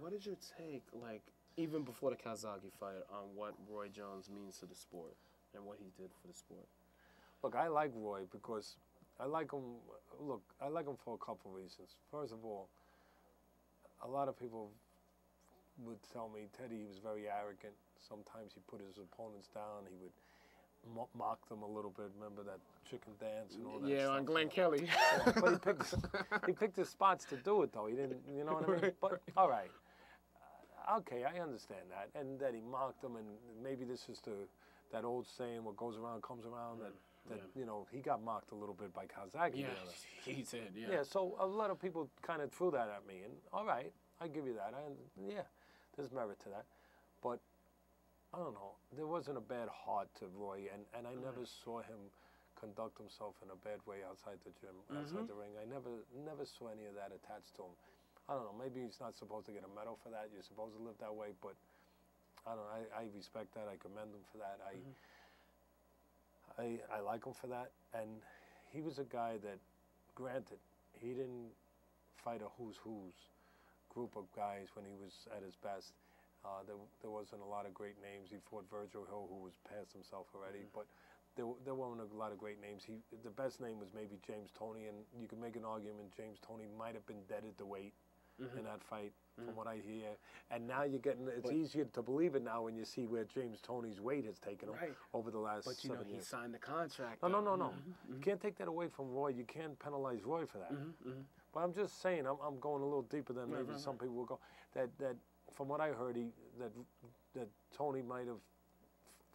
what is your take, like, even before the Kazagi fight, on what Roy Jones means to the sport and what he did for the sport? Look, I like Roy because I like him. Look, I like him for a couple of reasons. First of all, a lot of people would tell me, Teddy, he was very arrogant. Sometimes he put his opponents down. He would mock them a little bit. Remember that chicken dance and all that Yeah, stuff? on Glenn Kelly. Yeah, but he picked his spots to do it, though. He didn't, you know what I mean? But, all right. Okay, I understand that. And that he mocked them, and maybe this is that old saying, what goes around comes around, that you know, he got mocked a little bit by Kazagi. Yeah, he did, yeah. Yeah, so a lot of people kind of threw that at me, and all right, I give you that. Yeah, there's merit to that. But, I don't know, there wasn't a bad heart to Roy, and I never saw him conduct himself in a bad way outside the gym, outside the ring. I never saw any of that attached to him. I don't know, maybe he's not supposed to get a medal for that. You're supposed to live that way, but I don't know, I respect that. I commend him for that. I like him for that. And he was a guy that, granted, he didn't fight a who's group of guys when he was at his best. There wasn't a lot of great names. He fought Virgil Hill, who was past himself already, but there weren't a lot of great names. The best name was maybe James Toney, and you could make an argument James Toney might have been dead at the weight in that fight, from what I hear. And now you're getting, it's easier to believe it now when you see where James Toney's weight has taken him over the last 7 years. But he signed the contract. No. You can't take that away from Roy. You can't penalize Roy for that. But I'm just saying, I'm going a little deeper than maybe some people will go. That from what I heard, that Toney might have,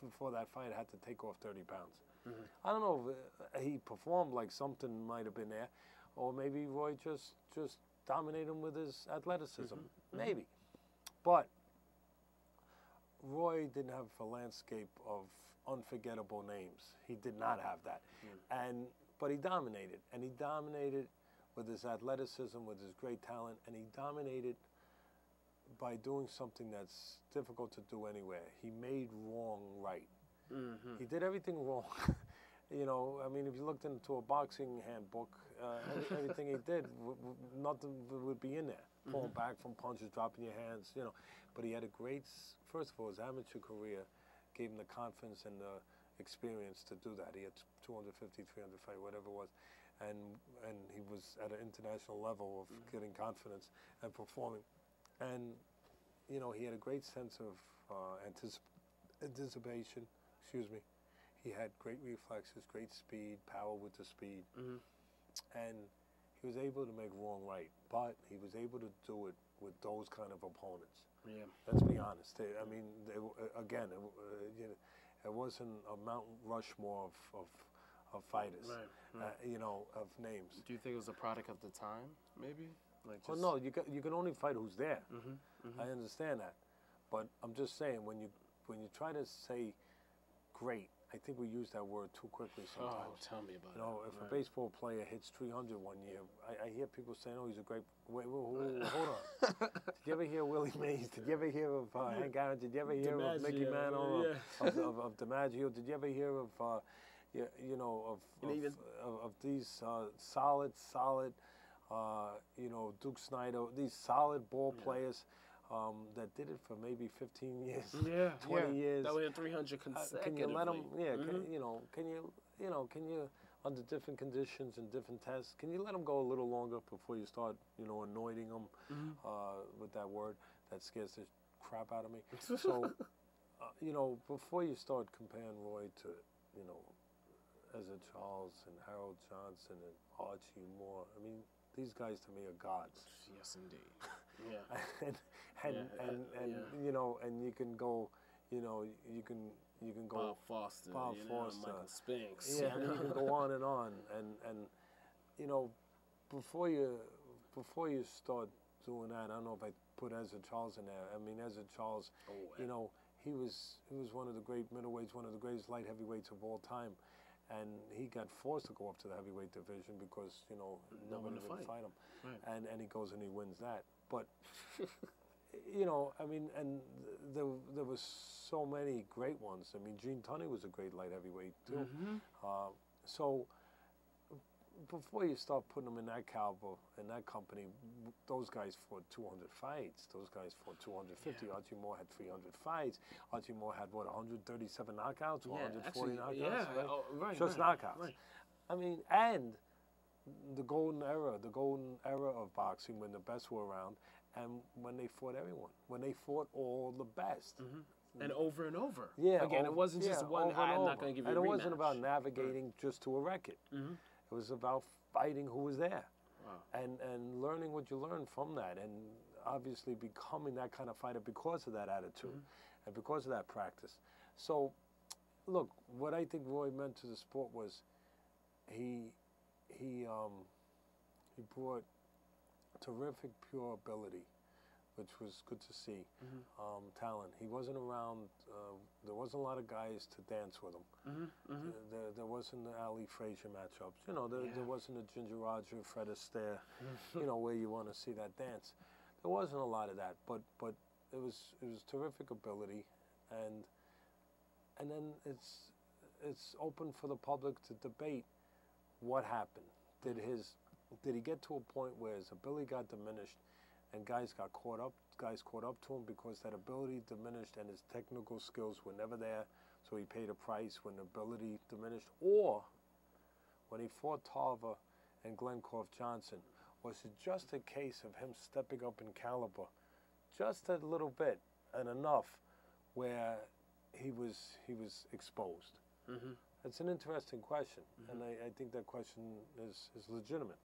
before that fight, had to take off 30 pounds. I don't know if he performed like something might have been there, or maybe Roy just dominated him with his athleticism. Maybe. But Roy didn't have a landscape of unforgettable names. He did not have that. But he dominated, and he dominated with his athleticism, with his great talent, and he dominated by doing something that's difficult to do anywhere. He made wrong right. He did everything wrong. You know, I mean, if you looked into a boxing handbook, everything he did, nothing would be in there. Pulling back from punches, dropping your hands, you know. But he had a great, first of all, his amateur career gave him the confidence and the experience to do that. He had 250, 300 fight, whatever it was. And he was at an international level of getting confidence and performing. And, you know, he had a great sense of anticipation, He had great reflexes, great speed, power with the speed. And he was able to make wrong right. But he was able to do it with those kind of opponents. Yeah. Let's be honest. I mean, again, it wasn't a Mount Rushmore of fighters, you know, of names. Do you think it was a product of the time, maybe? Like just... Well, no, you can only fight who's there. I understand that. But I'm just saying, when you try to say great, I think we use that word too quickly sometimes. Oh, tell me about it. You know, if a baseball player hits 300 one year, I hear people saying, oh, he's a great... Wait, hold on. Did you ever hear Willie Mays? Did you ever hear of Hank Aaron? Did you ever hear of Mickey Mantle, of DiMaggio? Did you ever hear of, you know, of these solid, you know, Duke Snider, these solid ball players that did it for maybe 15 years, 20 years. That way 300 consecutively. Can you let them, can you, under different conditions and different tests, can you let them go a little longer before you start, you know, anointing them with that word that scares the crap out of me? So, you know, before you start comparing Roy to, you know, Ezra Charles and Harold Johnson and Archie Moore, I mean, these guys to me are gods. Yes, indeed. Yeah. and you know, and you can go, you know, you can go Bob Foster, Michael Spinks. Yeah, and you can go on, and you know, before you start doing that, I don't know if I put Ezra Charles in there. I mean, Ezra Charles, you know, he was one of the great middleweights, one of the greatest light heavyweights of all time. And he got forced to go up to the heavyweight division because, you know, nobody would fight him. Right. And he goes and he wins that. But, you know, I mean, and there was so many great ones. I mean, Gene Tunney was a great light heavyweight, too. So before you start putting them in that caliber, in that company, those guys fought 200 fights. Those guys fought 250. Yeah. Archie Moore had 300 fights. Archie Moore had, what, 137 knockouts? Or 140 knockouts? Yeah, right? oh, right. Just right, knockouts. Right. I mean, and the golden era of boxing when the best were around, and when they fought everyone, when they fought all the best. Mm-hmm. And over and over. Yeah. Again, it wasn't just one, I'm not going to give you a rematch. And it wasn't about navigating just to a record. Mm-hmm. It was about fighting who was there. Wow. And learning what you learned from that, and obviously becoming that kind of fighter because of that attitude and because of that practice. So, look, what I think Roy meant to the sport was he brought terrific pure ability, which was good to see. Talent. He wasn't around. There wasn't a lot of guys to dance with him. There wasn't the Ali Frazier matchups. You know, there wasn't a Ginger Roger, Fred Astaire. You know, where you want to see that dance. There wasn't a lot of that, but it was terrific ability, and then it's open for the public to debate what happened. Did he get to a point where his ability got diminished, and guys caught up to him because that ability diminished and his technical skills were never there, so he paid a price when the ability diminished? Or when he fought Tarver and Glencorf Johnson, was it just a case of him stepping up in caliber just a little bit and enough where he was exposed? It's an interesting question, and I think that question is legitimate.